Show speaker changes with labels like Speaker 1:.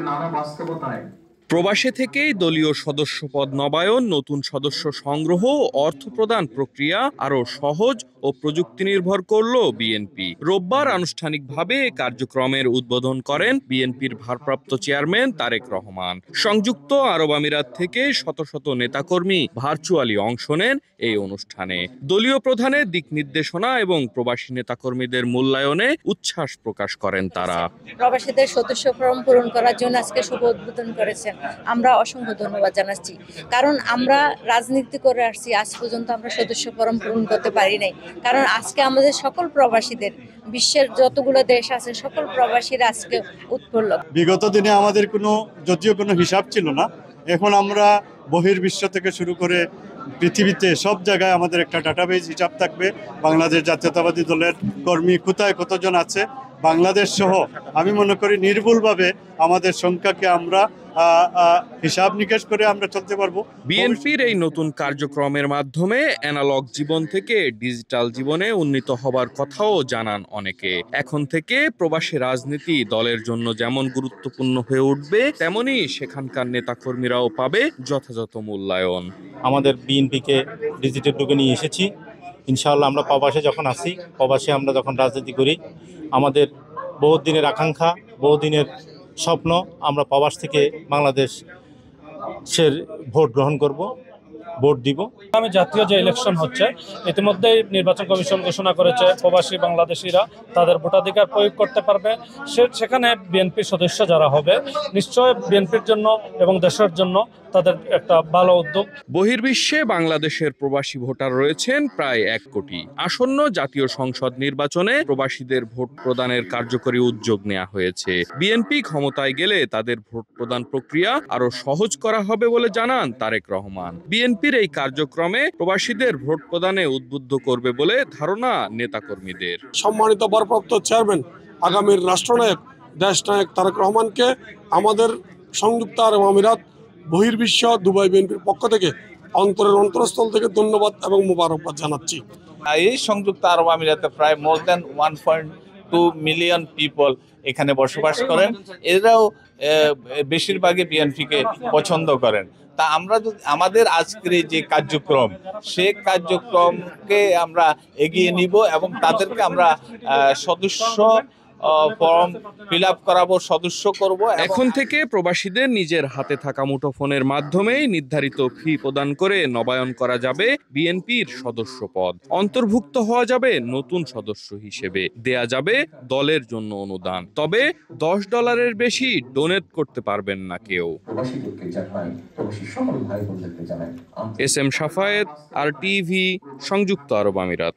Speaker 1: নানা বাস্তবতায়
Speaker 2: প্রবাসে থেকেই দলীয় সদস্যপদ নবায়ন, নতুন সদস্য সংগ্রহ, অর্থ প্রদান প্রক্রিয়া আরও সহজ ও প্রযুক্তি নির্ভর করল বিএনপি। রোববার আনুষ্ঠানিকভাবে কার্যক্রমের উদ্বোধন করেন বিএনপির ভারপ্রাপ্ত চেয়ারম্যান তারেক রহমান। সংযুক্ত আরব আমিরাত থেকে শত শত নেতাকর্মী ভার্চুয়ালি অংশ নেন এই অনুষ্ঠানে। দলীয় প্রধানের দিক নির্দেশনা এবং প্রবাসী নেতাকর্মীদের মূল্যায়নে উচ্ছ্বাস প্রকাশ করেন তারা।
Speaker 3: প্রবাসীদের সদস্য ফরম পূরণ করার জন্য আজকে শুভ উদ্বোধন করেছেন, আমরা অসংখ্য ধন্যবাদ জানাচ্ছি। কারণ আমরা রাজনীতি করে আসছি, আজ পর্যন্ত আমরা সদস্য ফরম পূরণ করতে পারি নাই। কারণ আজকে আমাদের সকল প্রবাসীদের, বিশ্বের যতগুলো দেশ আছে সকল প্রবাসীরা আজকে উৎফুল্ল।
Speaker 4: বিগত দিনে আমাদের যদিও কোনো হিসাব ছিল না, এখন আমরা বহির্বিশ্ব থেকে শুরু করে পৃথিবীতে সব জায়গায় আমাদের একটা ডাটাবেজ হিসাব থাকবে। বাংলাদেশ জাতীয়তাবাদী দলের কর্মী কোথায় কতজন আছে, বাংলাদেশ সহ আমি মনে করি নির্ভুলভাবে আমাদের সংখ্যাকে আমরা হিসাব নিকাশ করে আমরা চলতে পারবো।
Speaker 2: বিএনপির এই নতুন কার্যক্রমের মাধ্যমে অ্যানালগ জীবন থেকে ডিজিটাল জীবনে উন্নীত হবার কথাও জানান অনেকে। এখন থেকে প্রবাসী রাজনীতি দলের জন্য যেমন গুরুত্বপূর্ণ হয়ে উঠবে, তেমনি সেখানকার নেতাকর্মীরাও পাবে যথাযথ মূল্যায়ন।
Speaker 5: আমাদের বিএনপিকে ডিজিটাল যুগে নিয়ে এসেছি। ইনশাআল্লাহ আমরা প্রবাসে যখন আসি, প্রবাসে আমরা যখন রাজনীতি করি, আমাদের বহুদিনের আকাঙ্ক্ষা, বহুদিনের স্বপ্ন, আমরা প্রবাস থেকে বাংলাদেশের ভোট গ্রহণ করব, ভোট দিব।
Speaker 6: আমি জাতীয় যে ইলেকশন হচ্ছে, ইতিমধ্যেই নির্বাচন কমিশন ঘোষণা করেছে প্রবাসী বাংলাদেশিরা তাদের ভোটাধিকার প্রয়োগ করতে পারবে। সেখানে বিএনপির সদস্য যারা হবে, নিশ্চয় বিএনপির জন্য এবং দেশের জন্য তাদের একটা ভালো উদ্যোগ।
Speaker 2: বহির্বিশ্বে বাংলাদেশের প্রবাসী ভোটার রয়েছেন প্রায় 1 কোটি। আসন্ন জাতীয় সংসদ নির্বাচনে প্রবাসীদের ভোট প্রদানের কার্যকরী উদ্যোগ নেওয়া হয়েছে। বিএনপি ক্ষমতায় গেলে তাদের ভোট প্রদান প্রক্রিয়া আরো সহজ করা হবে বলে জানান তারেক রহমান। বিএনপির এই কার্যক্রমে প্রবাসীদের ভোট প্রদানে উদ্বুদ্ধ করবে বলে ধারণা নেতাকর্মীদের।
Speaker 7: সম্মানিত ভারপ্রাপ্ত চেয়ারম্যান, আগামীর রাষ্ট্রনায়ক, দেশনায়ক তারেক রহমানকে আমাদের সংযুক্ত আরব আমিরাত বহির্বিশ্ব দুবাই বিএনপির পক্ষ থেকে অন্তরের অন্তরস্থল থেকে ধন্যবাদ এবং মোবারকবাদ জানাচ্ছি।
Speaker 8: এই সংযুক্ত আরব আমিরাতে প্রায় মোর দ্যান 1.2 মিলিয়ন পিপল এখানে বসবাস করেন। এরাও বেশিরভাগই বিএনপিকে পছন্দ করেন। তা আমরা আমাদের আজকের যে কার্যক্রম, সে কার্যক্রমকে আমরা এগিয়ে নিব এবং তাদেরকে আমরা সদস্য ফর্ম ফিল আপ করাবো, সদস্য করব।
Speaker 2: এখন থেকে প্রবাসীদের নিজের হাতে থাকা মুঠোফোনের মাধ্যমেই নির্ধারিত ফি প্রদান করে নবায়ন করা যাবে বিএনপির সদস্য পদ। অন্তর্ভুক্ত হওয়া যাবে নতুন সদস্য হিসেবে, দেয়া যাবে দলের জন্য অনুদান। তবে $10 বেশি ডোনেট করতে পারবেন না কেউ। এস এম শাফায়েত, RTV, সংযুক্ত আরব আমিরাত।